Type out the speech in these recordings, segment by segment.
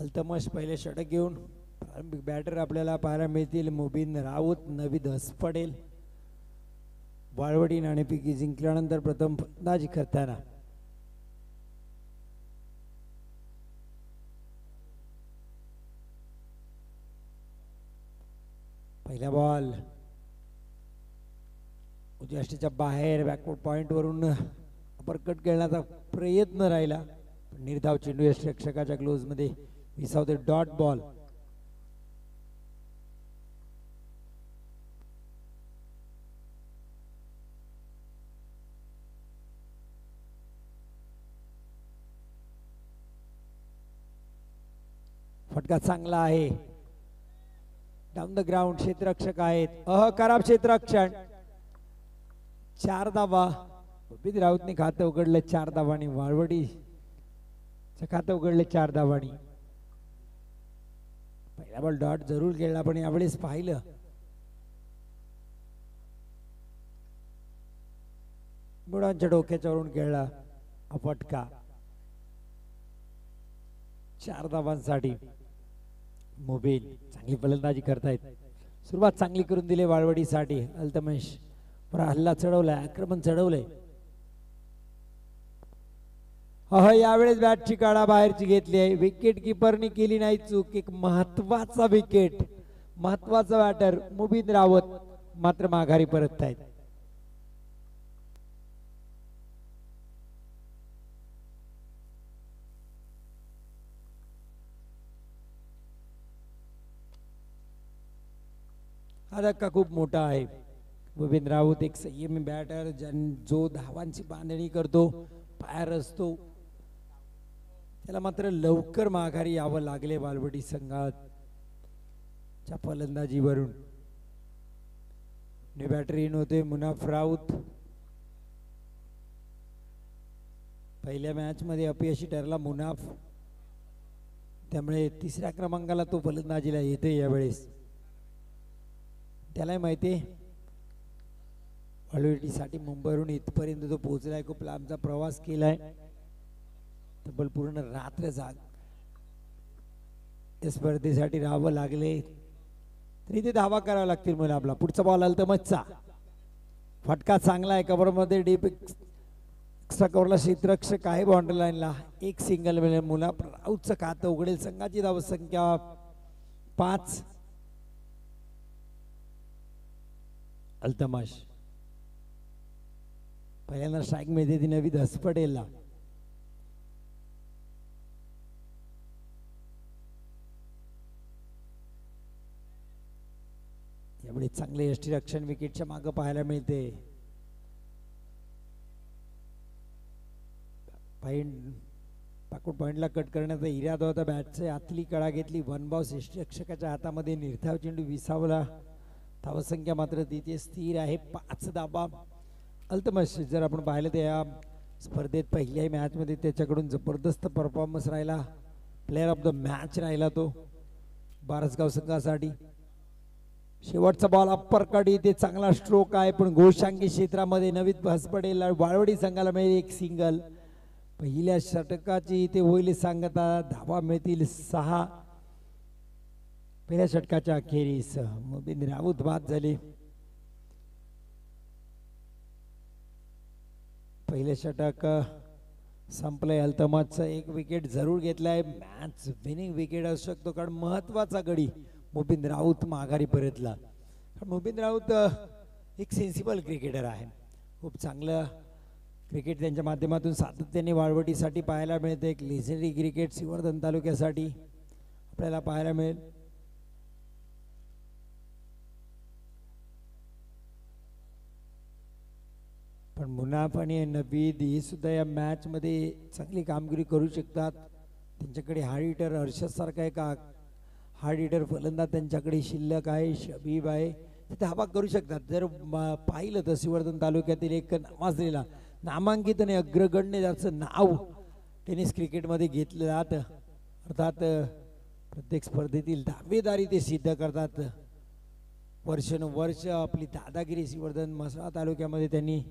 अल्तमश पहिले षटक घेऊन प्रारंभिक बॅटर आपल्याला पाहायला मिळतील. मुबीन राऊत, नवीद हसपडेल. वाळवडी नाणेफेकी जिंकल्यानंतर प्रथम फलंदाजी करताना पहिला बॉल उजव्या बाहेर बॅकवर्ड पॉइंट वरून अपरकट खेळण्याचा प्रयत्न राहिला, पण निर्धाव चेंडू यष्टिरक्षकाच्या क्लोज मध्ये विसावते. Dot ball. फटका चांगला आहे. डाऊन द ग्राउंड क्षेत्ररक्षक आहेत. खराब क्षेत्ररक्षण. 4 धावा. मुबीन राऊतने खातं उघडलं 4 धावांनी. वाळवडी खातं उघडले 4 धावांनी. पहिला बॉल डॉट जरूर खेळला, पण यावेळेस पाहिलं मुळांच्या डोक्याच्या वरून खेळला हा फटका. 4 धावांसाठी मुबीन चांगली फलंदाजी करतायत. सुरुवात चांगली करून दिली वाळवडीसाठी. अल्तमश हल्ला चढवलाय, आक्रमण चढवलंय. यावेळेस बॅटची काढा बाहेरची घेतली आहे. विकेट किपरनी केली नाही चूक. एक महत्वाचा विकेट, महत्वाचा बॅटर मुबीन राऊत मात्र माघारी परत आहेत. हा धक्का खूप मोठा आहे. मुबीन राऊत एक संयमी बॅटर जो धावांची बांधणी करतो, फायर असतो, त्याला मात्र लवकर माघारी यावं लागले वाळवडी संघाच्या फलंदाजीवरून. न्यू बॅटर इन होते मुनाफ राऊत. पहिल्या मॅच मध्ये अपयशी ठरला मुनाफ, त्यामुळे 3ऱ्या क्रमांकाला तो फलंदाजीला येते यावेळेस. त्यालाही माहिती आहे वाळवडीसाठी मुंबईवरून इथपर्यंत तो पोहोचलाय. खूप लांबचा प्रवास केलाय. तब्बल पूर्ण रात्र जाग या स्पर्धेसाठी राहावं लागले, तरी ते धावा करावा लागतील मला. आपला पुढचा बॉल अल्तमशचा. फटका चांगला आहे. कव्हर मध्ये डीप एक्स्ट्रा कव्हरला क्षेत्ररक्षक आहे. बाउंड्री लाईनला एक सिंगल मिळेल. मुनाफ राऊतचं खातं उघडेल. संघाची धावसंख्या 5. अल्तमश पहिल्यांदा स्ट्राईक मिळते ती नवीद हसपडेलला. यावेळी चांगले यष्टिरक्षण विकेटच्या मागे पाहायला मिळते. पाकूट पॉइंटला कट करण्याचा इरादा होता. बॅटचे आतली कळा घेतली. 1 बॉल यष्टिरक्षकाच्या हातामध्ये. निर्धाव चेंडू विसावला. धावसंख्या मात्र तिथे स्थिर आहे. 5 धावा. अल्तमश जर आपण पाहिलं तर या स्पर्धेत पहिल्याही मॅच मध्ये त्याच्याकडून जबरदस्त परफॉर्मन्स राहिला. प्लेअर ऑफ द मॅच राहिला तो बारसगाव संघासाठी. शेवटचा बॉल अप्पर कट. इथे चांगला स्ट्रोक आहे, पण घोषांगी क्षेत्रामध्ये नवीद हसपडेल. वाळवडी संघाला मिळेल एक सिंगल. पहिल्या षटकाची इथे होईल सांगता. धावा मिळतील 6. पहिल्या षटकाच्या अखेरीस मुबीन राऊत बाद झाले. पहिले षटक संपलंय. अल्तमशचं एक विकेट जरूर घेतलाय. मॅच विनिंग विकेट असू शकतो, कारण महत्वाचा गडी मुबीन राऊत माघारी परतला. मुबीन राऊत एक सेन्सिबल क्रिकेटर आहे. खूप चांगलं क्रिकेट त्यांच्या माध्यमातून सातत्याने वाळवटीसाठी पाहायला मिळते. एक लेजेंडरी क्रिकेट श्रीवर्धन तालुक्यासाठी आपल्याला पाहायला मिळेल. पण मुनाफ आणि नवीद ही सुद्धा या मॅच मध्ये चांगली कामगिरी करू शकतात. त्यांच्याकडे हार्ड हिटर हर्षद सारखा एक हार्ड हिटर फलंदाज त्यांच्याकडे शिल्लक आहे. शबीब आहे. ते धावा करू शकतात. जर पाहिलं तर श्रीवर्धन तालुक्यातील एक नावाजलेला नामांकित आणि अग्रगण्य ज्याचं नाव टेनिस क्रिकेटमध्ये घेतलं जातं, अर्थात प्रत्येक स्पर्धेतील दावेदारी ते सिद्ध करतात. वर्षानुवर्ष आपली दादागिरी श्रीवर्धन म्हसळा तालुक्यामध्ये त्यांनी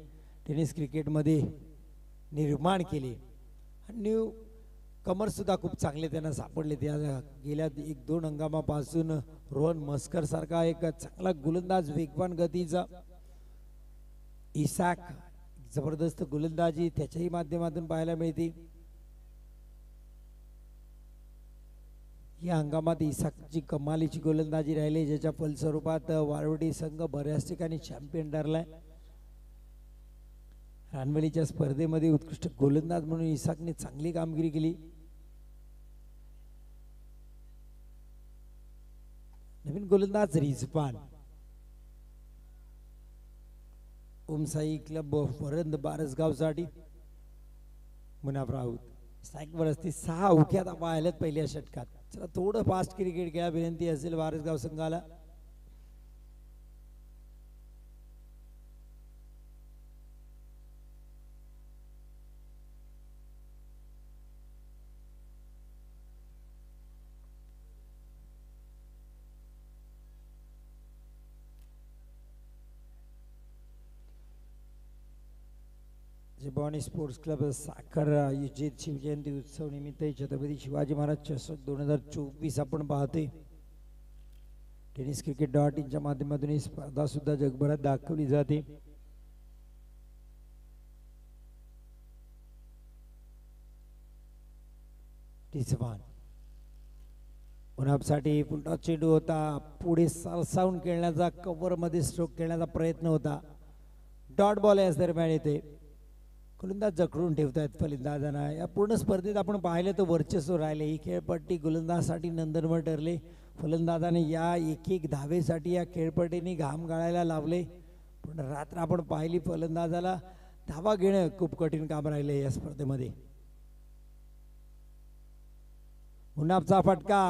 टेनिस क्रिकेटमध्ये निर्माण केली. न्यू कमर सुद्धा खूप चांगले त्यांना सापडले. त्या गेल्या 1-2 हंगामापासून रोहन मस्कर सारखा एक चांगला गोलंदाज, वेगवान गतीचा इसाक, जबरदस्त गोलंदाजी त्याच्याही माध्यमातून पाहायला मिळते. या हंगामात इसाकची कमालीची गोलंदाजी राहिली, ज्याच्या फलस्वरूपात वाळवडी संघ बऱ्याच ठिकाणी चॅम्पियन ठरलाय. रानवेलीच्या स्पर्धेमध्ये उत्कृष्ट गोलंदाज म्हणून इसाकने चांगली कामगिरी केली. नवीन गोलंदाज रिझवान, ओमसाई क्लब वरंद बारसगावसाठी मुनाफ राऊत. स्ट्राईकवर असते 6 उख्या धावा आल्यात पहिल्या षटकात. चला थोडं फास्ट क्रिकेट खेळा विनंती असेल बारसगाव संघाला. भवानी स्पोर्ट्स क्लब साखर आयोजित शिवजयंती उत्सव निमित्त छत्रपती शिवाजी महाराज चषक 2024 आपण पाहतोय. tenniscricket.in माध्यमातून ही स्पर्धा सुद्धा जगभरात दाखवली जाते. मुनाफसाठी पुलटॉस चेंडू होता, पुढे सरसावून खेळण्याचा, कव्हर मध्ये स्ट्रोक खेळण्याचा प्रयत्न होता. डॉट बॉल याच दरम्यान येते. गोलंदाज जखडून ठेवतायत फलंदाजांना. या पूर्ण स्पर्धेत आपण पाहिलं तर वर्चस्व राहिले. ही खेळपट्टी गोलंदाजासाठी नंदनवन ठरले. फलंदाजाने या एक धावेसाठी या खेळपट्टीने घाम गाळायला लावले, पण रात्र आपण पाहिली फलंदाजाला धावा घेणं खूप कठीण काम राहिले या स्पर्धेमध्ये. मुनाफचा फटका,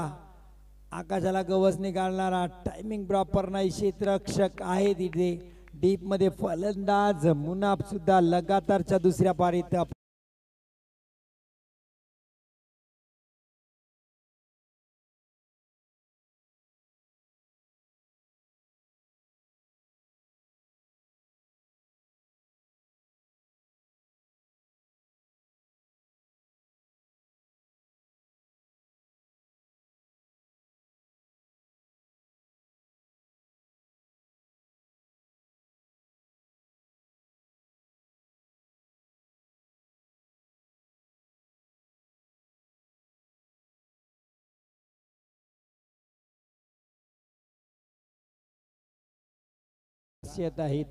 आकाशाला गवसणी घालणारा, टायमिंग प्रॉपर नाही, क्षेत्ररक्षक आहे तिथे डीप मध्ये फलंदाज मुनाफ सुद्धा लगातारच्या दुसऱ्या पारीत आहे.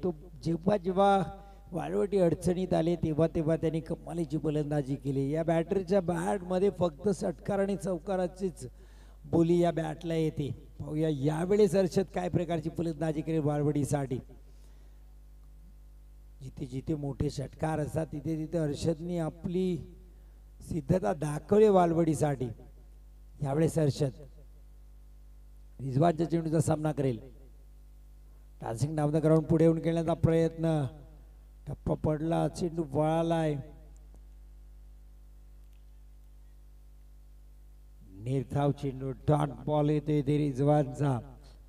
तो जेव्हा जेव्हा वाळवटी अडचणीत आले तेव्हा तेव्हा त्यांनी कमालीची फलंदाजी केली. या बॅटरीच्या बॅट मध्ये फक्त षटकार आणि चौकाराचीच बोली या बॅटला येते. पाहूया यावेळेस हर्षद काय प्रकारची फलंदाजी करेल वाळवडीसाठी. जिथे जिथे मोठे षटकार असतात तिथे तिथे हर्षदनी आपली सिद्धता दाखवली वाळवडीसाठी. यावेळेस हर्षद रिझवानच्या चेंडूचा सामना करेल. डान्सिंग डाऊन द ग्राउंड पुढे येऊन खेळण्याचा प्रयत्न, टप्पा पडला, चेंडू वळालाय. निर्धाव चेंडू, डॉट बॉल येतोय ते रिझवानचा.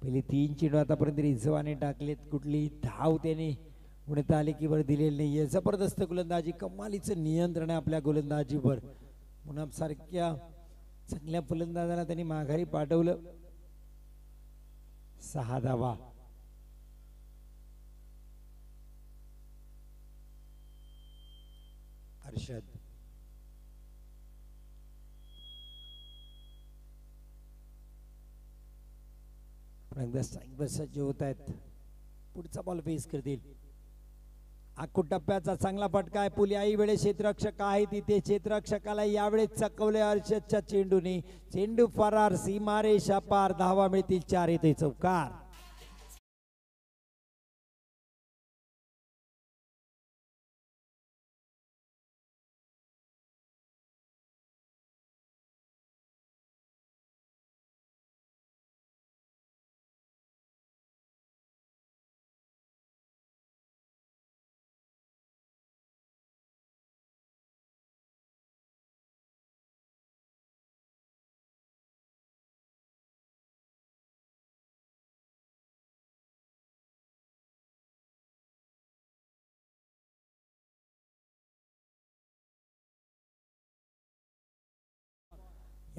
पहिले 3 चेंडू आतापर्यंत रिझवाने टाकलेत, कुठली धाव त्याने उडत आली की वर दिलेली नाहीये. जबरदस्त गोलंदाजी, कमालीचं नियंत्रण आहे आपल्या गोलंदाजीवर. मुनाफ सारख्या चांगल्या फलंदाजाला त्यांनी माघारी पाठवलं. 6 धावा. हर्षद सज्ज होत आहेत. पुढचा बॉल फेस करतील. आखूड टप्प्याचा चांगला फटका आहे. पुलियाही वेळेस क्षेत्ररक्षक आहे तिथे. क्षेत्ररक्षकाला यावेळेस चकवले हर्षदच्या चेंडूने. चेंडू फरार, सीमारेषा पार. धावा मिळतील 4. येतोय चौकार.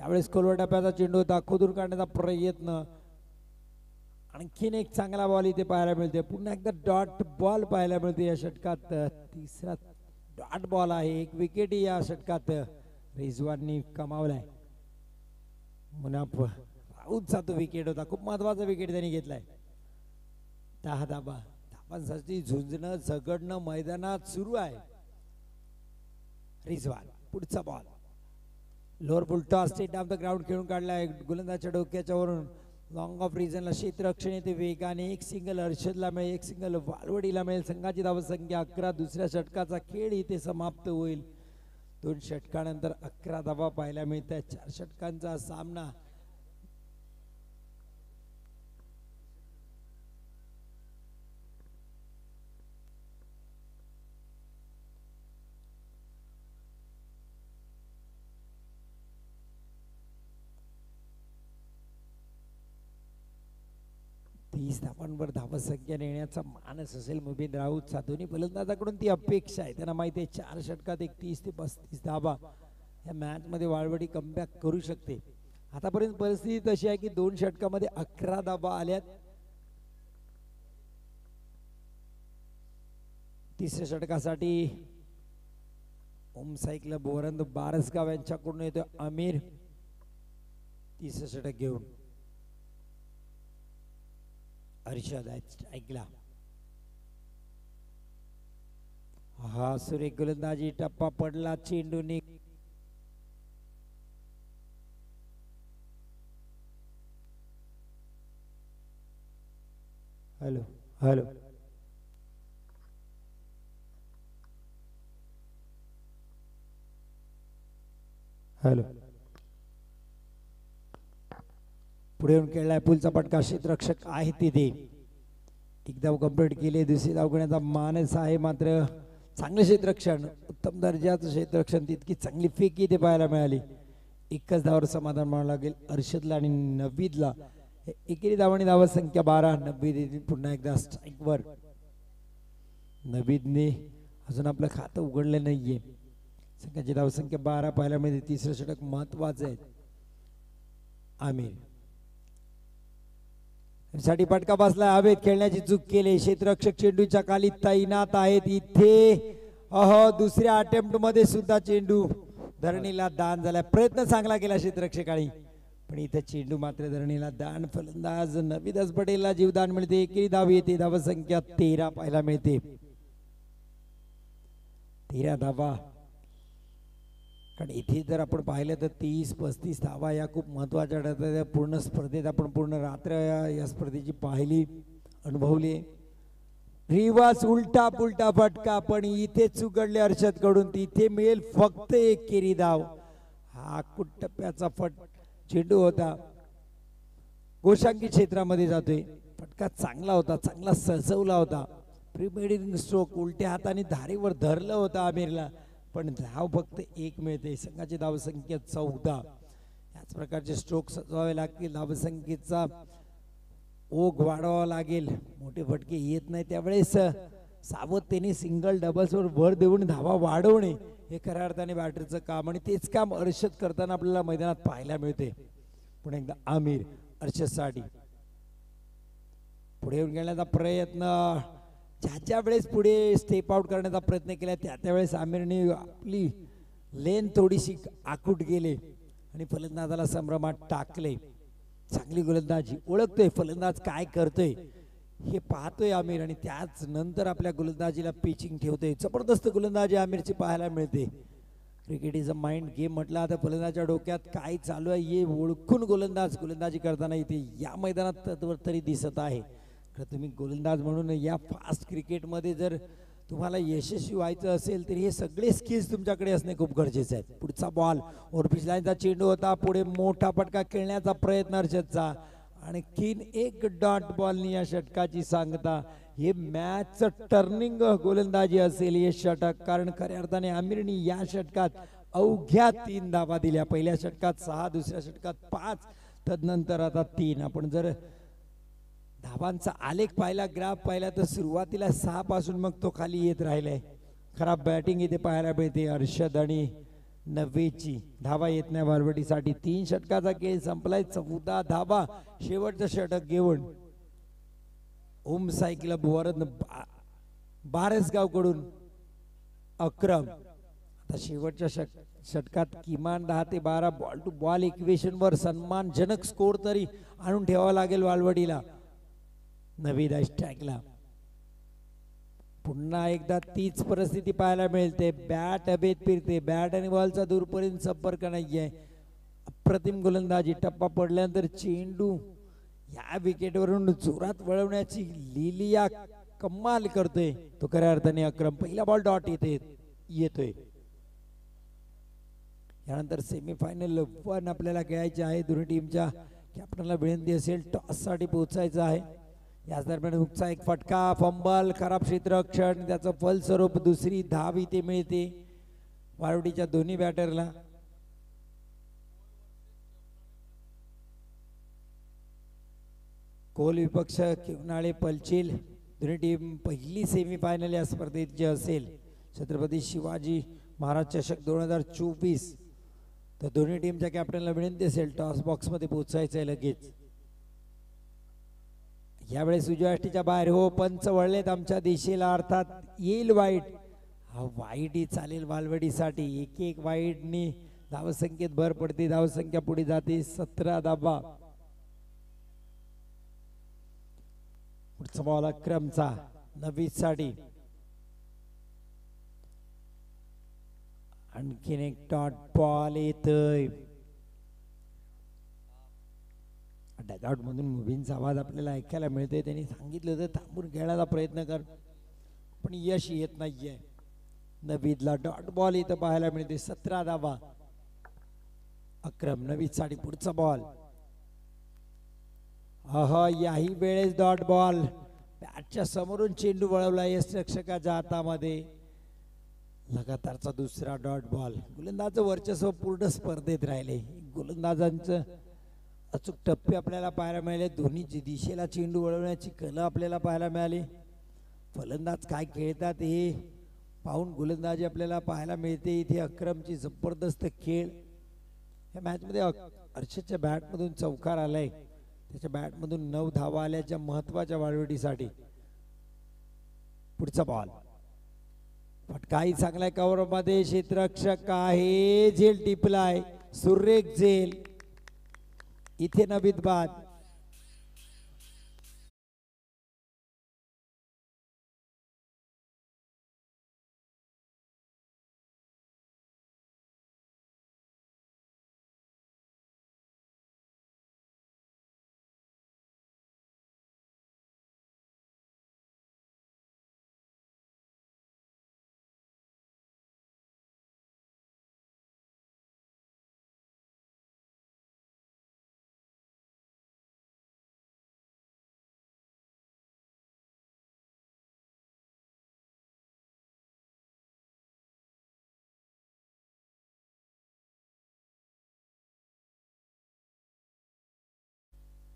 त्यावेळेस खोलवर टप्प्याचा चेंडू होता, खोदून काढण्याचा प्रयत्न. आणखीन एक चांगला बॉल इथे पाहायला मिळते. पुन्हा एकदा डॉट बॉल पाहायला मिळते या षटकात. तिसरा डॉट बॉल आहे. एक विकेट या षटकात रिजवाननी कमावलाय. मुनाफ राऊतचा तो विकेट होता, खूप महत्वाचा विकेट त्यांनी घेतलाय. 10 धाबा. धाबांसाठी झुंजणं झगडणं मैदानात सुरू आहे. रिजवान पुढचा ball lower full toss state of the ground खेळून काढलाय. गोलंदाजच्या डोक्याच्या वरून लॉंग ऑफ रिजनला क्षेत्ररक्षण येते वेगाने. एक सिंगल हर्षदला मिळेल, एक सिंगल वालवडीला मिळेल. संघाची धावसंख्या 11. दुसऱ्या षटकाचा खेळ इथे समाप्त होईल. 2 षटकानंतर 11 धावा पाहायला मिळतात. 4 षटकांचा सामना. धावांवर धावसंख्या नेण्याचा मानस असेल मुबीन राऊतचा. दोन्ही फलंदाजाकडून ती अपेक्षा आहे. त्यांना माहिती आहे 4 षटकात 31 ते 35 धावा या मॅच मध्ये वाळवडी कमबॅक करू शकते. आतापर्यंत परिस्थिती तशी आहे की 2 षटकामध्ये 11 धावा आल्यात. तिसऱ्या षटकासाठी ओम सायकल बोरंद बारसगाव यांच्याकडून येतो आमिर. तिसरं षटक घेऊन हर्षद ऐकला. हा सुरेख गोलंदाजी. टप्पा पडला, चेंडूने हॅलो हॅलो हॅलो पुढे येऊन खेळलाय. पुलचा पटका. क्षेत्ररक्षक आहे तिथे. एक धाव कंप्लीट केली. दुसरी धाव घेण्याचा मानस आहे. मात्र चांगलं क्षेत्ररक्षण, उत्तम दर्जाचं क्षेत्ररक्षण, तितकी चांगली फेकी इथे पाहायला मिळाली. एकच धावावर समाधान मानावं लागेल अर्षदला आणि नवीदला. एकेरी धावांनी धावा संख्या 12. नवीद पुन्हा एकदा स्ट्राईकवर. नवीदने अजून आपलं खातं उघडलं नाहीये. संघाची धावसंख्या 12 पाहायला मिळते. तिसरं षटक महत्वाचं आहे. आमिर साठी फटका बसला. हवेत खेळण्याची चूक केली. क्षेत्ररक्षक चेंडूच्या खाली तैनात आहेत इथे. दुसऱ्या अटेम्प्ट मध्ये सुद्धा चेंडू धरणीला दान झाला. प्रयत्न चांगला केला क्षेत्ररक्षकांनी, पण इथे चेंडू मात्र धरणीला दान. फलंदाज नवीदच पटेलला जीवदान मिळते. एकेरी धाव येते. धावसंख्या 13 पाहायला मिळते. 13 धावा. कारण इथे जर आपण पाहिलं तर 30-35 धावा या खूप महत्वाच्या ठरतात. पूर्ण स्पर्धेत आपण पूर्ण रात्र या स्पर्धेची पाहिली, अनुभवली. रिवास उलटा पुलटा फटका, पण इथे चुकडले अर्षद कडून. तिथे मिळेल फक्त एक केरी धाव. हा टप्प्याचा चेंडू होता. गोशांकी क्षेत्रामध्ये जातोय. फटका चांगला होता, चांगला सजवला होता. प्रीमेडिंग स्ट्रोक उलट्या हाताने धारेवर धरलं होतं आमिरला, पण धाव फक्त 1 मिळते. संघाची धावसंख्या 14. याच प्रकारचे स्ट्रोक सजवावे लागतील. धावसंख्येचा ओघ वाढवावा लागेल. मोठे फटके येत नाही त्यावेळेस सावधतेने सिंगल डबल्सवर भर देऊन धावा वाढवणे हे खऱ्या अर्थाने बॅटरचं काम, आणि तेच काम अर्षद करताना आपल्याला मैदानात पाहायला मिळते. पुन्हा एकदा आमिर अर्षदसाठी पुढे येऊन गेल्याचा प्रयत्न. ज्या वेळेस पुढे स्टेप आउट करण्याचा प्रयत्न केला त्यावेळेस आमिरने आपली लेन थोडीशी आखूट गेले आणि फलंदाजाला संभ्रमात टाकले. चांगली गोलंदाजी. ओळखतोय फलंदाज काय करतोय हे पाहतोय आमिर, आणि त्याच नंतर आपल्या गोलंदाजीला पिचिंग ठेवतोय. जबरदस्त गोलंदाजी आमिरची पाहायला मिळते. Cricket is a mind game म्हटलं तर फलंदाजाच्या डोक्यात काय चालू आहे हे ओळखून गोलंदाजी करताना इथे या मैदानात तरी दिसत आहे. तुम्ही गोलंदाज म्हणून या फास्ट क्रिकेटमध्ये जर तुम्हाला यशस्वी व्हायचं असेल तर हे सगळे स्किल्स तुमच्याकडे असणे खूप गरजेचे आहेत. पुढचा बॉल ओव्हरपिच लाईनचा चेंडू होता. पुढे मोठा फटका खेळण्याचा प्रयत्न अर्षदचा. आणखीन एक डॉट बॉलनी या षटकाची सांगता. हे मॅचचं टर्निंग गोलंदाजी असेल हे षटक, कारण खऱ्या अर्थाने आमिरनी या षटकात अवघ्या 3 धावा दिल्या. पहिल्या षटकात 6, दुसऱ्या षटकात 5, तदनंतर आता 3. आपण जर धावांचा आलेख पाहिला, ग्राफ पाहिला तर सुरुवातीला 6 पासून मग तो खाली येत राहिलाय. खराब बॅटिंग इथे पाहायला मिळते. अर्षद आणि 90ची धावा येत नाही वालवडीसाठी. 3 षटकाचा खेळ संपलाय. 14 धावा शेवटचं षटक घेऊन ओम साई क्लब वरद बारसगाव कडून अक्रम. आता शेवटच्या षटकात किमान 10 ते 12 बॉल टू बॉल इक्वेशन वर सन्मानजनक स्कोर तरी आणून ठेवावा लागेल वालवडीला. नवीद स्ट्राईकला पुन्हा एकदा तीच परिस्थिती पाहायला मिळते. बॅट हवेत फिरते. बॅट आणि बॉलचा दूरपर्यंत संपर्क नाहीये. अप्रतिम गोलंदाजी. टप्पा पडल्यानंतर चेंडू या विकेटवरून जोरात वळवण्याची लिलिया कमाल करतोय तो खऱ्या अर्थाने अक्रम. पहिला बॉल डॉट येतोय. यानंतर सेमीफायनल 1 आपल्याला खेळायचे आहे. दोन्ही टीमच्या कॅप्टनला विनंती असेल टॉस साठी पोहोचायचं आहे. याच दरम्यान हुकचा एक फटका, फंबल, खराब क्षेत्ररक्षण, त्याचं फलस्वरूप दुसरी धाव इथे मिळते वाळवडीच्या दोन्ही बॅटरला. कोल विपक्ष किवनाळे पलचिल. दोन्ही टीम पहिली सेमीफायनल या स्पर्धेत जे असेल छत्रपती शिवाजी महाराज चषक 2024. तर दोन्ही टीमच्या कॅप्टनला विनंती असेल टॉस बॉक्स मध्ये पोहोचायचं आहे लगेच. यावेळेस उजव्याष्टीच्या बाहेर हो पंच वळलेत आमच्या दिशेला, अर्थात येईल वाईट. हा वाईट ही चालेल वालवडीसाठी. एक वाईटनी धावसंख्येत भर पडते. धावसंख्या पुढे जाते 17 धावा. पुढचा बॉल अक्रमचा 90 साठी. आणखीन एक डॉट बॉल येतोय. डगआउट मधून मुव्हींचा आवाज आपल्याला ऐकायला मिळतोय. त्यांनी सांगितलं होतं थांबून खेळायला प्रयत्न कर, पण यश येत नाहीये. नवीदला डॉट बॉल इथं पाहायला मिळते. 17 धावा. अक्रम नवीद साठी पुढचा बॉल. याही वेळेस डॉट बॉल. बॅटच्या समोरून चेंडू वळवला यष्टिरक्षकाच्या हातामध्ये. लगातारचा दुसरा डॉट बॉल. गोलंदाजचं वर्चस्व पूर्ण स्पर्धेत राहिले. गोलंदाजांचं अचूक टप्पे आपल्याला पाहायला मिळाले. दोन्ही दिशेला चेंडू वळवण्याची कला आपल्याला पाहायला मिळाली. फलंदाज काय खेळतात हे पाहून गोलंदाजी आपल्याला पाहायला मिळते. इथे अक्रमची जबरदस्त खेळ. या मॅच मध्ये अर्षदच्या बॅटमधून चौकार आलाय. त्याच्या बॅटमधून 9 धावा आल्याच्या महत्वाच्या वाळवडीसाठी. पुढचा बॉल. फटकाही चांगलाय कव्हर मध्ये. क्षेत्ररक्षक आहे. झेल टिपलाय. सुरेख झेल. इथे नवीद बाद.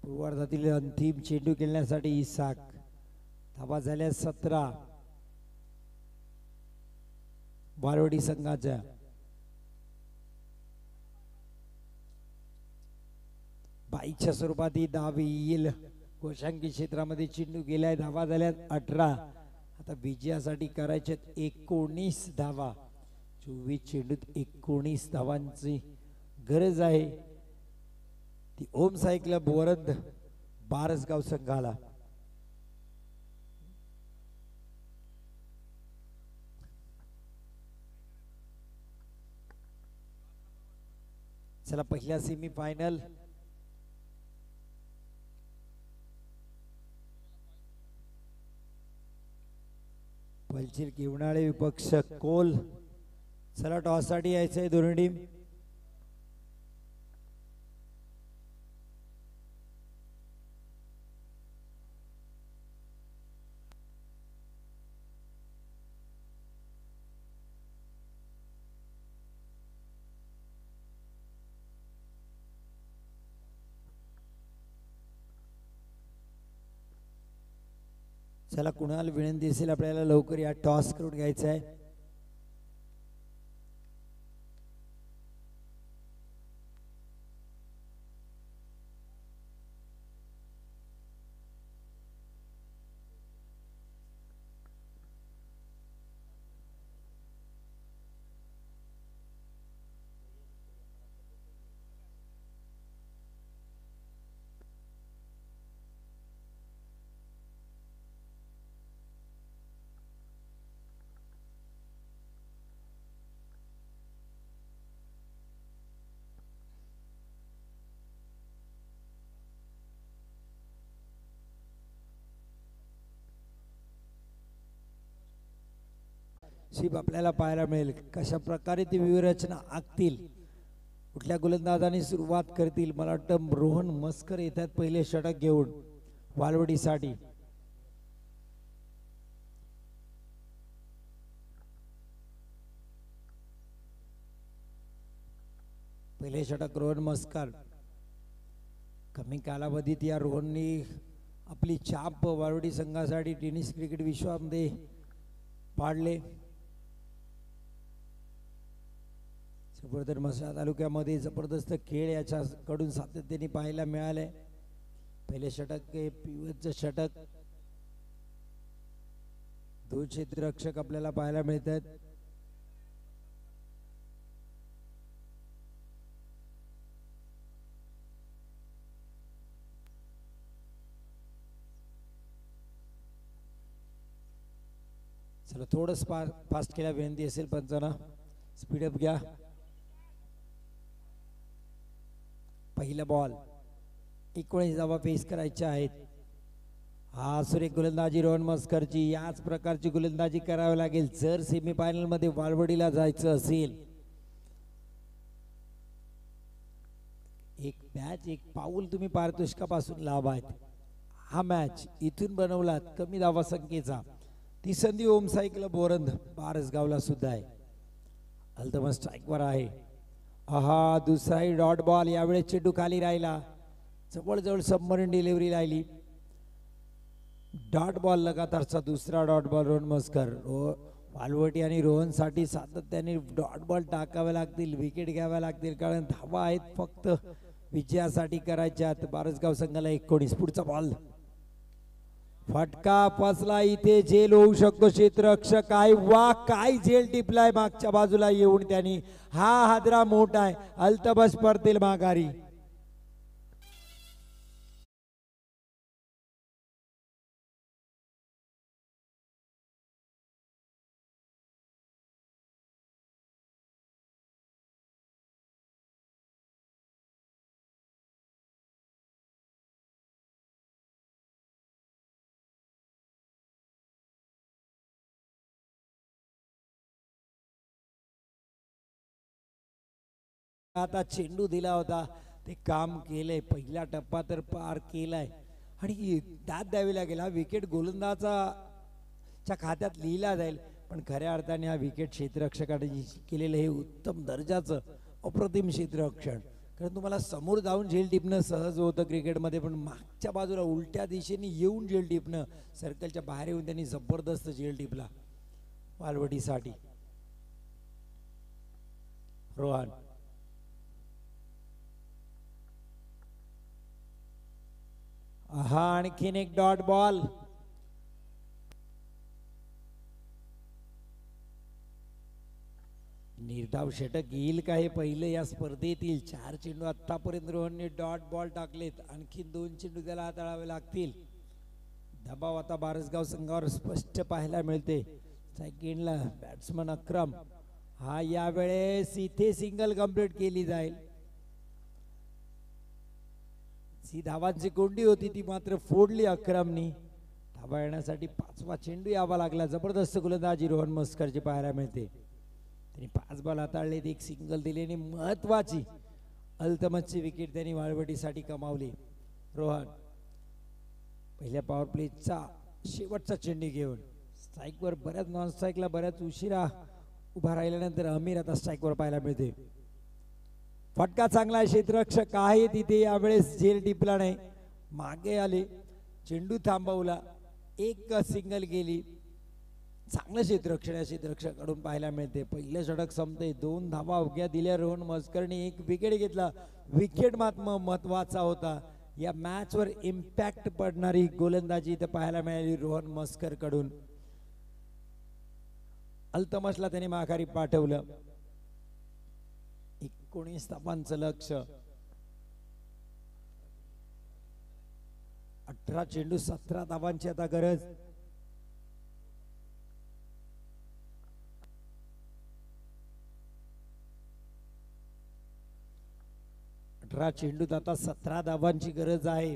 पूर्वार्धातील अंतिम चेंडू खेळण्यासाठी इसाक. धावा झाल्या 17 वाळवडी संघाच्या. बाईच्या स्वरूपात ही धाव येईल. गोशांकी क्षेत्रामध्ये चेंडू गेलाय. धावा झाल्या 18. आता विजयासाठी करायचे 19 धावा. 24 चेंडूत 19 धावांची गरज आहे. ती ओम साई क्लब वरद बारसगाव संघाला. चला पहिल्या सेमी फायनल पलचिर किवनाळे विपक्ष कोल. चला टॉस साठी यायचंय दोन्ही टीम. चला कुणाल विनंती असेल आपल्याला लवकर या टॉस करून घ्यायचा आहे. शिप आपल्याला पाहायला मिळेल. कशा प्रकारे ती व्यूहरचना आखतील, कुठल्या गोलंदाजाने सुरुवात करतील. मला वाटतं रोहन मस्कर येतात पहिले षटक घेऊन वालवडीसाठी. पहिले षटक रोहन मस्कर. कमी कालावधीत या रोहननी आपली छाप वालवडी संघासाठी टेनिस क्रिकेट विश्वामध्ये पाडले. मसळा तालुक्यामध्ये जबरदस्त खेळ याच्याकडून सातत्याने पाहायला मिळाले. पहिले षटक हे पिवळचं षटक. दोन क्षेत्ररक्षक आपल्याला पाहायला मिळतात. चला थोडं फास्ट केला विनंती असेल पंचांना, स्पीडअप घ्या. पहिला बॉल 19 धावा फेस करायच्या आहेत. हा सुरेख गोलंदाजी रोहन मस्करची. याच प्रकारची गोलंदाजी करावी लागेल जर सेमीफायनल मध्ये वालवडीला जायचं असेल. एक मॅच एक पाऊल तुम्ही पारितोषिकापासून लाभ आहेत. हा मॅच इथून बनवलात कमी धावा संख्येचा. ती संधी ओम सायकल बोरंद बारसगावला सुद्धा आहे. अल्तम स्ट्राईकवर आहे. आहा दुसराही डॉट बॉल. यावेळेस चेंडू खाली राहिला. जवळजवळ सबमरीन डिलिव्हरी राहिली. डॉट बॉल लगातारचा दुसरा डॉट बॉल रोहन मस्कर. वालवटी आणि रोहनसाठी सातत्याने डॉट बॉल टाकावे लागतील, विकेट घ्याव्या लागतील, कारण धावा आहेत फक्त विजयासाठी करायच्यात. बारसगाव संघाला 19. पुढचा बॉल फटका फसला. इथे झेल होऊ शकतो. क्षेत्ररक्षक आहे. वा काय झेल टिपलाय मागच्या बाजूला येऊन त्यांनी. हा हादरा मोठा आहे. अल्तबस परतेल माघारी. आता चेंडू दिला होता ते काम केलंय. पहिला टप्पा तर पार केलाय आणि दाद द्यावी लागेल. हा विकेट गोलंदाजाच्या खात्यात लिहिला जाईल, पण खऱ्या अर्थाने हा विकेट क्षेत्ररक्षकाने केलेलं हे उत्तम दर्जाचं अप्रतिम क्षेत्ररक्षण. कारण तुम्हाला समोर जाऊन झेल टिपणं सहज होतं क्रिकेटमध्ये, पण मागच्या बाजूला उलट्या दिशेने येऊन झेल टिपणं, सर्कलच्या बाहेर येऊन त्यांनी जबरदस्त झेल टिपला वालवटीसाठी. रोहन हा आणखीन एक डॉट बॉल. निर्धाव षटक येईल का हे पहिले या स्पर्धेतील. 4 चेंडू आतापर्यंत रोहनने डॉट बॉल टाकलेत. आणखीन 2 चेंडू त्याला हाताळावे लागतील. दबाव आता बारसगाव संघावर स्पष्ट पाहायला मिळते. सेकंडला बॅट्समन अक्रम. हा यावेळेस इथे सिंगल कंप्लीट केली जाईल. ही धावांची कोंडी होती ती मात्र फोडली अक्रमनी. धावा येण्यासाठी 5वा चेंडू यावा लागला. जबरदस्त गोलंदाजी रोहन मस्करची पाहायला मिळते. त्यांनी 5 बॉल हाताळले, एक सिंगल दिली आणि महत्वाची अल्तमतची विकेट त्यांनी वाळवटीसाठी कमावली. रोहन पहिल्या पॉवर प्लेचा शेवटचा चेंडू घेऊन स्ट्राईकवर बऱ्याच नॉन स्ट्राईकला बऱ्याच उशिरा उभा राहिल्यानंतर अमीर आता स्ट्राईकवर पाहायला मिळते. फटका चांगला आहे. क्षेत्ररक्षक आहे तिथे. यावेळेस झेल टिपला नाही, मागे आले, चेंडू थांबवला, एक सिंगल गेली. चांगलं क्षेत्ररक्षण या क्षेत्ररक्षकाकडून पाहायला मिळते. पहिलं षटक संपते. 2 धावा अवघ्या दिल्या रोहन मस्करने. 1 विकेट घेतला. विकेट मात्र महत्वाचा होता. या मॅचवर इम्पॅक्ट पडणारी गोलंदाजी इथं पाहायला मिळाली रोहन मस्कर कडून. अल्तमशला त्याने माघारी पाठवलं. 19 धावांचं लक्ष. 18 चेंडू 17 धावांची आता गरज. चेंडूत आता 17 धावांची गरज आहे.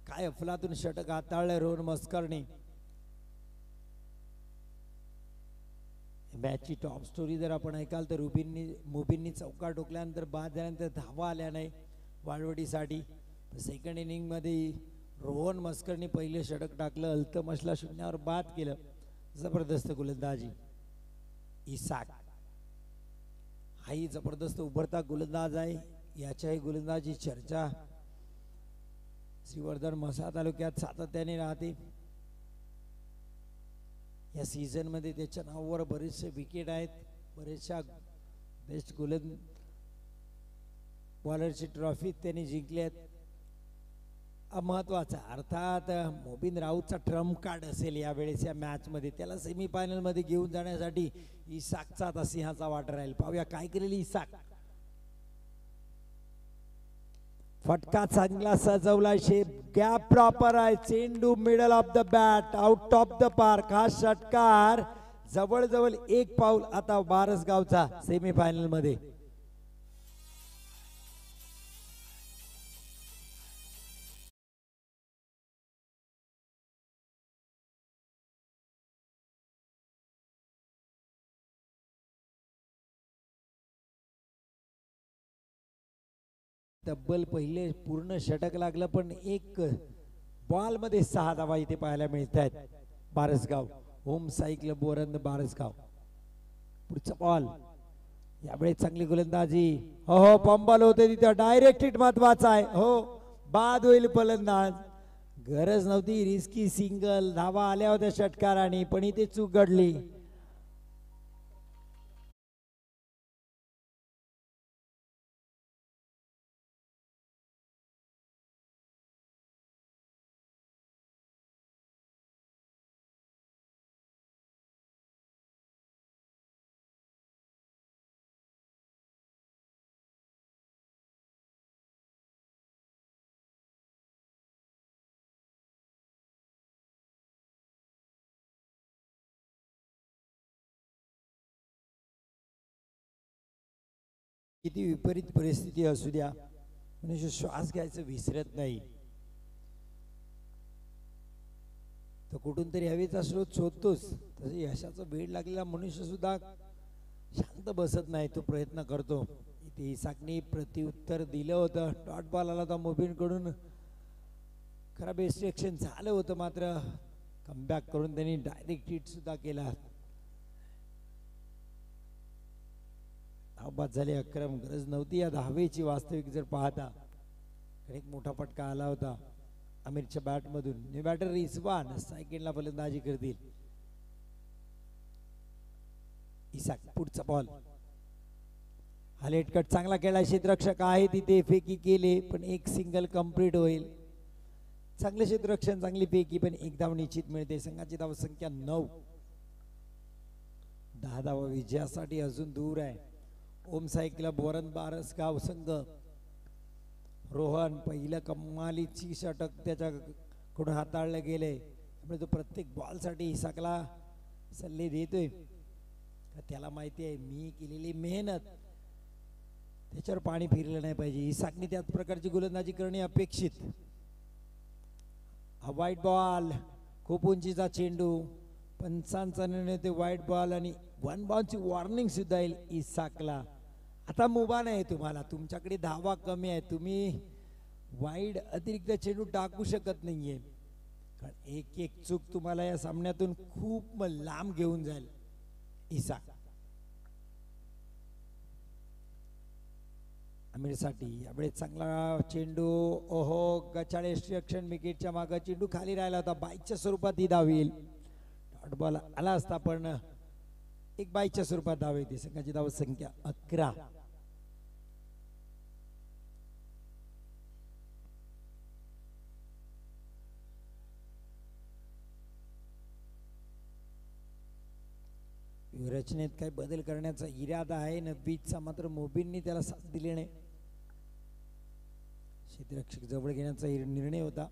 काय अफलातून षटक हाताळलंय रोहन मस्करने. मॅचची टॉप स्टोरी जर आपण ऐकाल तर मुबीननी चौकार ठोकल्यानंतर बाद झाल्यानंतर धावा आल्या नाही वाळवडीसाठी. सेकंड इनिंगमध्ये रोहन मस्करने पहिले षटक टाकलं, अल्तमशला शून्यावर बाद केलं. जबरदस्त गोलंदाजी. इसाक हाही जबरदस्त उभरता गोलंदाज आहे. याच्याही गोलंदाजी चर्चा श्रीवर्धन म्हसळा तालुक्यात सातत्याने राहते. या सीझन मध्ये त्याच्या नावावर बरेचसे विकेट आहेत. बरेचशा बेस्ट बॉलरची ट्रॉफी त्यांनी जिंकली आहेत. महत्वाचा अर्थात मोबिन राऊतचा ट्रम्प कार्ड असेल यावेळेस या मॅच मध्ये. त्याला सेमीफायनल मध्ये घेऊन जाण्यासाठी इसाकचा आता सिंहाचा वाटा राहील. पाहूया काय करेल इसाक. फटका चांगला सजवला, शेप गॅप प्रॉपर आहे. चेंडू middle of the bat, out of the park. हा षटकार जवळजवळ एक पाऊल आता बारसगावचा सेमीफायनल मध्ये. तब्बल पहिले पूर्ण षटक लागलं पण एक बॉल मध्ये 6 धावा इथे पाहायला मिळत आहेत. बारसगाव होम साई क्लब वरंद बारसगाव. पुढचा बॉल यावेळी चांगली गोलंदाजी. हो पंबल होते तिथे, डायरेक्ट हिट महत्वाचा आहे. हो बाद होईल फलंदाज. गरज नव्हती रिस्की सिंगल. धावा आल्या होत्या षटकाराने पण इथे चूक घडली. किती विपरीत परिस्थिती असू द्या मनुष्य श्वास घ्यायचं विसरत नाही. तो कुठून तरी हवेचा स्रोत शोधतोच. तसं यशाचा वेळ लागलेला मनुष्य सुद्धा शांत बसत नाही, तो प्रयत्न करतो. इथे इसाकने प्रत्युत्तर दिलं होतं. डॉट बॉल आला होता मोबिन कडून. खराब एक्स्ट्रॅक्शन झालं होतं मात्र कमबॅक करून त्यांनी डायरेक्ट हिट सुद्धा केला. बाद झाले अक्रम. गरज नव्हती या धावेची वास्तविक जर पाहता. एक मोठा फटका आला होता आमिरच्या बॅट मधून. न्यू बॅटर रिजवान सेकंडला फलंदाजी करतील. इसाक पुढचा बॉल. हा लेट कट चांगला खेळला. क्षेत्ररक्षक आहे तिथे, फेकी केले पण एक सिंगल कंप्लीट होईल. चांगले क्षेत्ररक्षण, चांगली फेकी पण एक धाव निश्चित मिळते. संघाची धाव संख्या 9. 10 धावा विजयासाठी अजून दूर आहे. ओम साई क्लब वरंद बारसगाव संघ. रोहन पहिलं कमालीची षटक त्याच्याकडून हाताळलं गेले. त्यामुळे तो प्रत्येक बॉलसाठी इसाकला सल्ले देतोय. त्याला माहिती आहे मी केलेली मेहनत त्याच्यावर पाणी फिरलं नाही पाहिजे. इसाकने त्याच प्रकारची गोलंदाजी करणे अपेक्षित. हा वाईट बॉल, खूप उंचीचा चेंडू. पंचांचा निर्णय ते वाईट बॉल आणि 1 बॉलची वॉर्निंग सुद्धा येईल इसाकला. आता मुभा नाही तुम्हाला, तुमच्याकडे धावा कमी आहे, तुम्ही वाईड अतिरिक्त चेंडू टाकू शकत नाहीये. कारण एक एक चूक तुम्हाला या सामन्यातून खूप लांब घेऊन जाईल. इसाक आमिरसाठी यावेळी चांगला चेंडू. ओहो गचाळे स्ट्रक्शन विकेटच्या मागे चेंडू खाली राहिला होता. बाईच्या स्वरूपात ही धाव येईल. डॉट बॉल आला असता पण एक बाईच्या स्वरूपात धाव येते. संघाची धाव संख्या 11. रचनेत काही बदल करण्याचा इरादा आहे नबीचा, मात्र मोबिननी त्याला साथ दिली नाही. क्षेत्ररक्षक जवळ घेण्याचा निर्णय होता.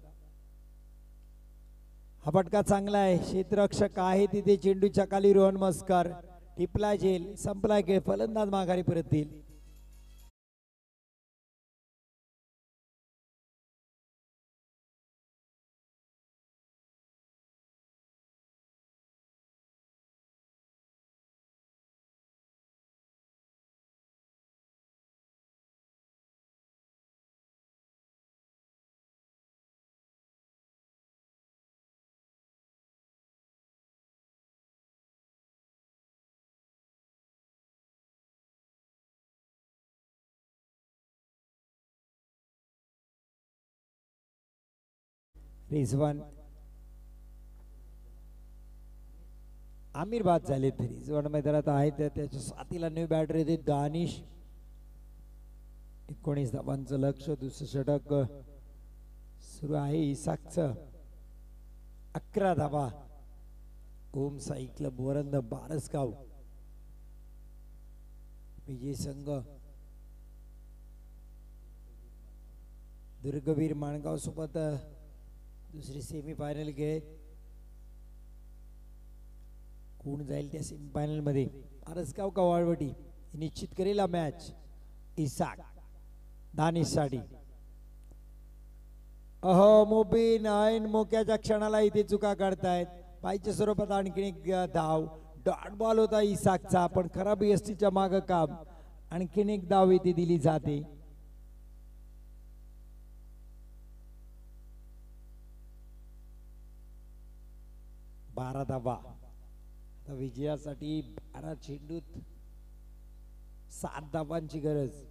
हा फटका चांगला आहे. क्षेत्ररक्षक आहे तिथे, चेंडूच्या खाली रोहन मस्कर. टिपला झेल, संपला खेळ. फलंदाज माघारी परततील. रिझवान आमिर बाद झाले. रिझवान मैदानात आहेत. त्याच्या साथीला न्यू बॅटर येते दानिश. 19 धावांचं लक्ष. दुसरं षटक सुरू आहे इसाकचं. 11 धावा. ओम साई क्लब वरंद बारसगाव विजय संघ दुर्गवीर माणगाव सोबत दुसरी सेमी फायनल खेळ. कोण जाईल त्या सेमी फायनल मध्ये? बारसगाव का वाळवटी निश्चित करेल मॅच. इसाक दानिश साठी. अहो मुबीन ऐन मोक्याच्या क्षणाला इथे चुका काढतायत. पाहिजे स्वरूपात आणखीन एक धाव. डॉट बॉल होता इसाकचा पण खराब एसटीच्या माग काम. आणखीन एक धाव इथे दिली जाते. बारा धावा विजयासाठी. 12 चेंडूत 7 धावांची गरज.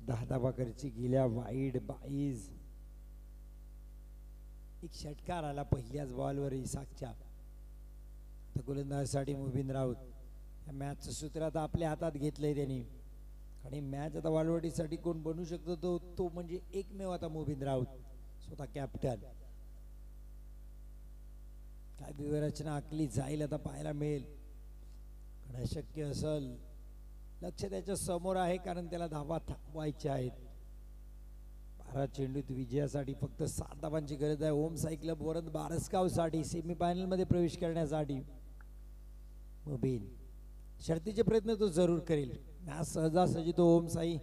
दहा धावा करची गेल्या वाईड 22. एक षटकार आला पहिल्याच बॉलवर इसाकच्या. गोलंदाजासाठी मुबीन राऊत. या मॅचचं सूत्र आता आपल्या हातात घेतलंय त्यांनी. आणि मॅच आता वालवडीसाठी कोण बनू शकतो तो म्हणजे एकमेव आता मुबीन राऊत स्वतः कॅप्टन. काय व्यूहरचना आखली जाईल आता पाहायला मिळेल. शक्य असेल लक्ष त्याच्या समोर आहे कारण त्याला धावा थांबवायच्या आहेत. 12 चेंडूत विजयासाठी फक्त 7 धावांची गरज आहे. ओम साई क्लब वरंद बारसगाव साठी सेमी फायनल मध्ये प्रवेश करण्यासाठी मुबीन शर्तीचे प्रयत्न तो जरूर करेल. मॅच सहजासहजी तो ओम साई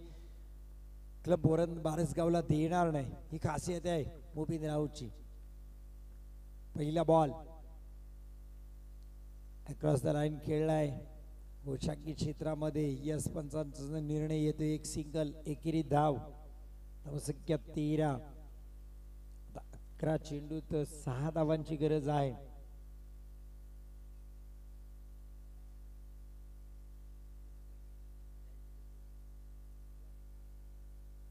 क्लब वरंद बारसगावला देणार नाही ही खासियत आहे मुबीन राऊतची. पहिला बॉल अक्रॉस द लाईन खेळलाय. गोशाकी क्षेत्रामध्ये यस पंचांचा निर्णय येतो. एक सिंगल एकेरी धाव. धावसंख्या 13. 11 चेंडूत 6 धावांची गरज आहे.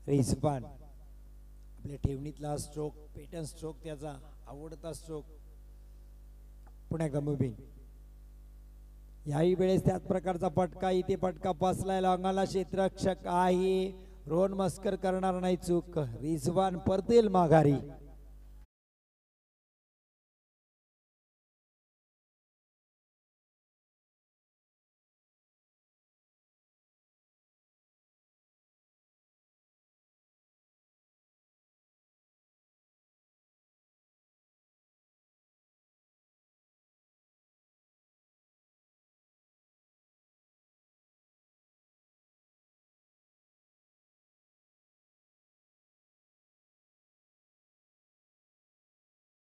रिझवान आपल्या ठेवणीतला स्ट्रोक पॅटर्न स्ट्रोक त्याचा आवडता स्ट्रोक. पुन्हा एकदा मुबीन. याही वेळेस त्याच प्रकारचा फटका. इथे फटका बसलाय. लॉंगाला क्षेत्ररक्षक आहे. रोहन मस्कर करणार नाही चूक. रिझवान परतेल माघारी.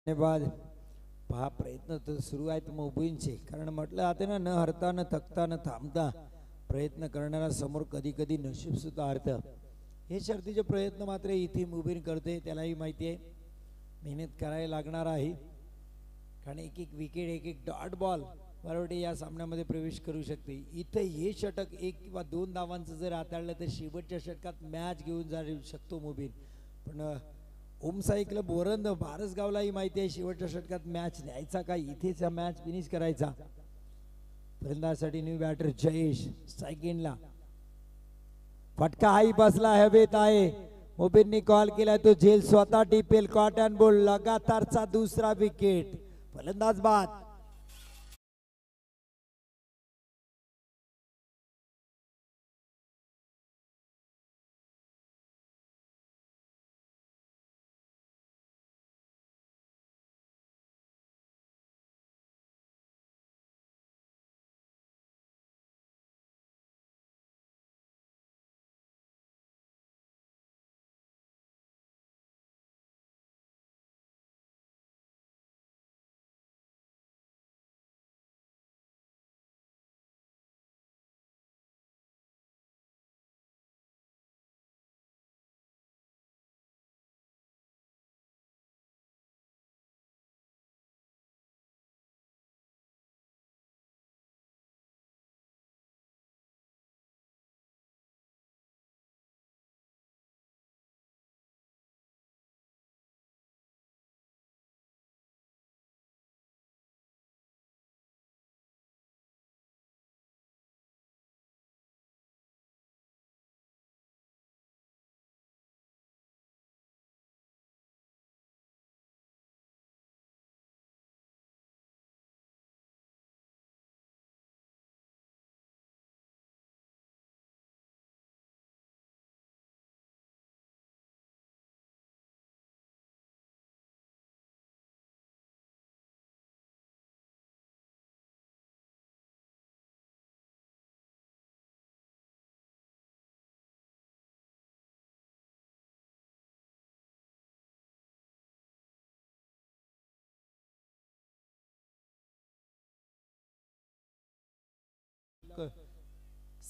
धन्यवाद. पहा प्रयत्न तर सुरू आहेत मुबीनचे. कारण म्हटलं आता ना न हरता न थकता न थांबता प्रयत्न करणारा समोर कधी कधी नशीब सुद्धा हरतं. हे शर्तीचे प्रयत्न मात्र इथे मुबीन करते. त्यालाही माहिती आहे मेहनत करायला लागणार आहे. कारण एक एक विकेट एक एक डॉट बॉल बरोबर या सामन्यामध्ये प्रवेश करू शकते. इथे हे षटक 1 किंवा 2 धावांचं जर हाताळलं तर शेवटच्या षटकात मॅच घेऊन जाऊ शकतो मुबीन. पण ओम साई क्लब वरंद बारसगावलाही माहिती आहे शेवटच्या षटकात मॅच न्यायचा का इथेच मॅच फिनिश करायचा. फलंदाजासाठी न्यू बॅटर जयेश. सेकंडला फटका हाही बसला हवेत आहे. मुबीनने कॉल केला तो झेल स्वतः टिपेल. कॉटन बॉल लगातारचा दुसरा विकेट. फलंदाज बाद.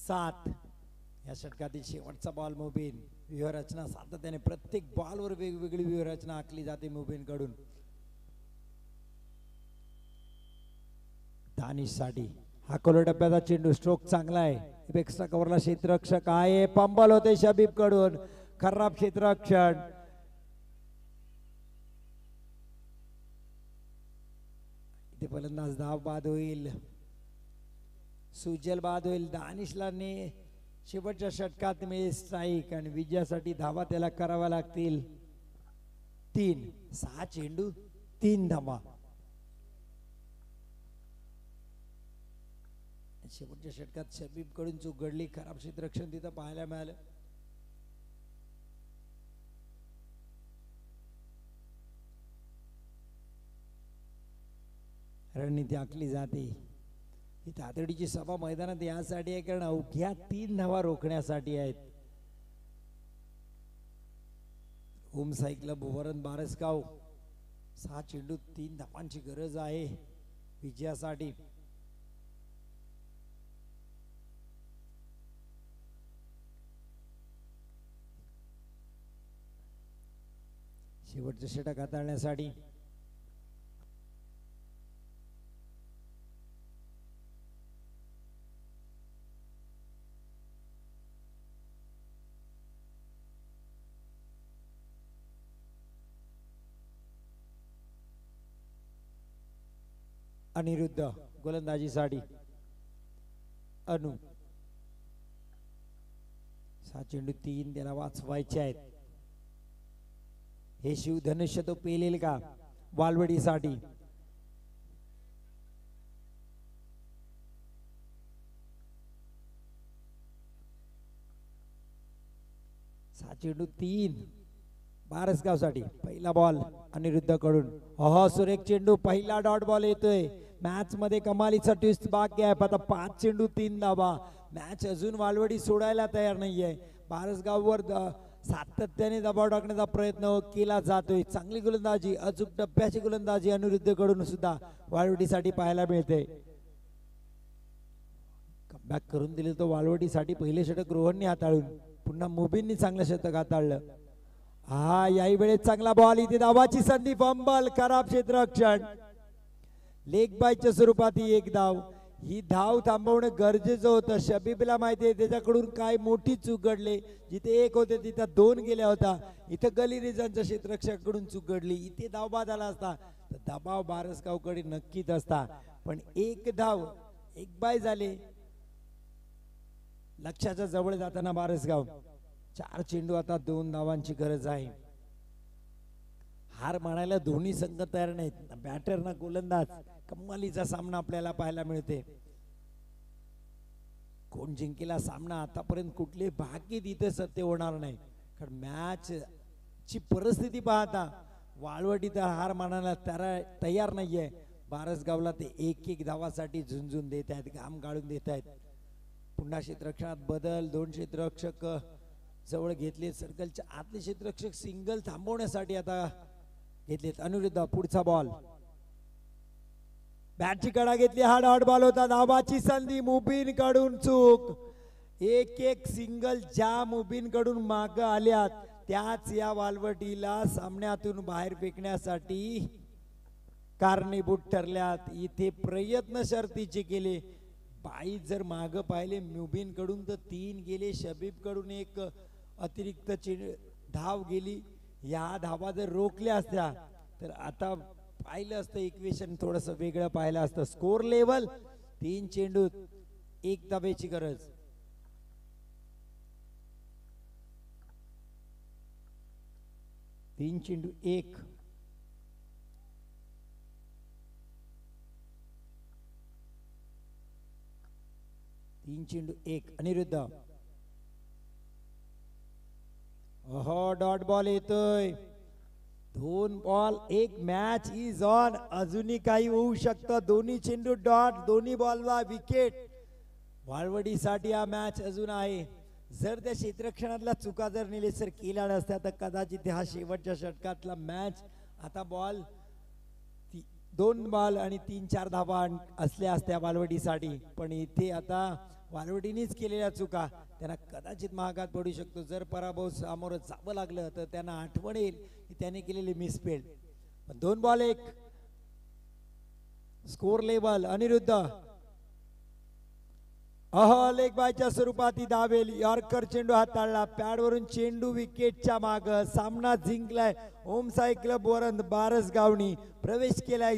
7. या षटकातील शेवटचा बॉल मुबीन. व्यूहरचना सातत्याने प्रत्येक बॉलवर वेगवेगळी व्यूहरचना आखली जाते मुबीन कडून. दानिश साठी हा खोल टप्प्याचा चेंडू. स्ट्रोक चांगला आहे. एक्स्ट्रा कव्हरला क्षेत्ररक्षक आहे. पंबल होते शबीब कडून. खराब क्षेत्ररक्षण. इथे फलंदाज धाव बाद होईल. सुजल बाद होईल. दानिशला ने शेवटच्या षटकात मिळेल स्ट्राईक आणि विजयासाठी धावा त्याला कराव्या लागतील 3. 6 चेंडू 3 धावा. शेवटच्या षटकात शबीब कडून चूक घडली. खराब क्षेत्ररक्षण तिथं पाहायला मिळालं. रणनीती आखली जाते. ही तातडीची सभा मैदानात यासाठी आहे कारण अवघ्या 3 धावा रोखण्यासाठी आहेत. होम सायकल भुवरण बारसगाव 6 चेंडू 3 धावांची गरज आहे विजयासाठी. शेवटचे षटक हाताळण्यासाठी अनिरुद्ध गोलंदाजीसाठी. अनु 6 चेंडू 3 त्याला वाचवायचे आहेत. हे शिवधनुष्य तो पेलेल का वालवडीसाठी. चेंडू 3 बारसगाव साठी. पहिला बॉल अनिरुद्ध कडून. सुरेख चेंडू. पहिला डॉट बॉल येतोय. मॅच मध्ये कमालीचा ट्विस्ट बाकी आहे. आता 5 चेंडू 3 धावा. मॅच अजून वालवडी सोडायला तयार नाहीये. बारसगाववर सातत्याने दबाव टाकण्याचा प्रयत्न केला जातोय. चांगली गोलंदाजी, अचूक टप्प्याची गोलंदाजी अनिरुद्ध कडून सुद्धा वालवडीसाठी पाहायला मिळते. कमबॅक करून दिले तो वालवडीसाठी. पहिले षटक रोहनने हाताळून पुन्हा मुबीननी चांगलं षटक हाताळलं. याही वेळेस चांगला बॉल. इथे धावाची संधी. फंबल. खराब क्षेत्ररक्षण. लेग बायच्या स्वरूपात ही एक धाव. ही धाव थांबवणं गरजेचं होतं. शबीबला माहिती आहे त्याच्याकडून काय मोठी चूक घडली. जिथे 1 होते तिथं 2 गेल्या होता. इथं गली रिझनच्या क्षेत्ररक्षकाकडून चूक घडली. इथे धाव बाद आला असता तर दबाव बारसगावकडे नक्कीच असता. पण 1 धाव 1 बाय झाले. लक्षाच्या जवळ जाताना बारसगाव. 4 चेंडू आता 2 धावांची गरज आहे. हार मानायला दोन्ही संघ तयार नाहीत. बॅटर ना गोलंदाज. कमालीचा सामना आपल्याला पाहायला मिळते. कोण जिंकेला सामना आतापर्यंत कुठले भाकीत इथे सत्य होणार नाही. कारण मॅच ची परिस्थिती पाहता वाळवटी तर हार मानायला तयार नाहीये. बारसगावला ते 1-1 धावासाठी झुंझुन देत आहेत. घाम गाळून देत आहेत. पुन्हा क्षेत्ररक्षणात बदल. 2 क्षेत्ररक्षक जवळ घेतले. सर्कलच्या आतले क्षेत्ररक्षक सिंगल थांबवण्यासाठी आता घेतलेत. अनिरुद्ध पुढचा बॉल. बॅटची कडा घेतली. हा डॉट बॉल होता. धावाची संधी. मुबीन कडून चूक. 1-1 सिंगल ज्या मुबीन कडून माग आल्यात त्याच या वालवटीला सामन्यातून बाहेर फेकण्यासाठी कारणीभूत ठरल्यात. इथे प्रयत्न शर्तीचे केले. बाई जर माग पाहिले मुबीन कडून तर 3 गेले. शबीब कडून 1 अतिरिक्त धाव गेली. या धावा जर रोखल्या असत्या तर आता पाहिलं असतं इक्वेशन थोडस वेगळं पाहिलं असतं. स्कोर लेवल 3 चेंडू 1 धावेची गरज. तीन चेंडू 1. तीन चेंडू 1. अनिरुद्ध. डॉट बॉल येतोय. 2 बॉल 1. Match is on. अजूनही काही होऊ शकतं. दोन्ही चेंडू डॉट. दोन्ही बॉलला विकेट. वाळवडीसाठी हा मॅच अजून आहे. जर त्या क्षेत्ररक्षणातल्या चुका जर निलेसर केल्या नसत्या तर कदाचित हा शेवटच्या षटकातला मॅच आता बॉल 2 बॉल आणि 3-4 धावा असल्या असत्या वाळवडीसाठी. पण इथे आता वालवडीनेच केलेल्या चुका त्यांना कदाचित महागात पडू शकतो. जर पराभव सामोरं जावं लागलं तर त्यांना आठवण येईल की त्याने केलेले मिसफील्ड. पण 2 ball 1 score level. Aniruddha leg बायच्या स्वरूपात ही धावेल. यॉर्कर चेंडू हाताळला, पॅडवरून चेंडू विकेटच्या माग. सामना जिंकलाय ओम साई क्लब वरंद बारसगावनी. प्रवेश केलाय